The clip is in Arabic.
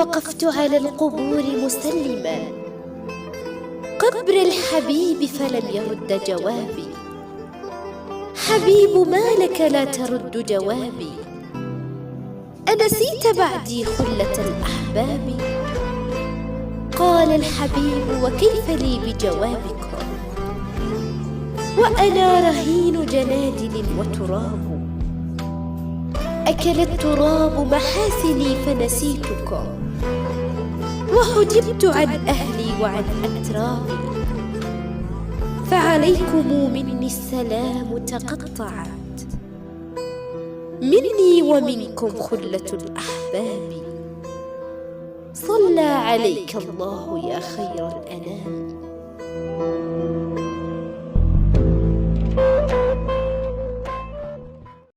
وقفت على القبور مسلما قبر الحبيب فلم يرد جوابي. حبيب ما لك لا ترد جوابي؟ أنسيت بعدي خلة الأحباب؟ قال الحبيب وكيف لي بجوابكم وأنا رهين جنادل وتراب. أكل التراب محاسني فنسيتكم وحجبت عن أهلي وعن أترابي. فعليكم مني السلام تقطعت، مني ومنكم خلة الأحباب. صلى عليك الله يا خير الأنام.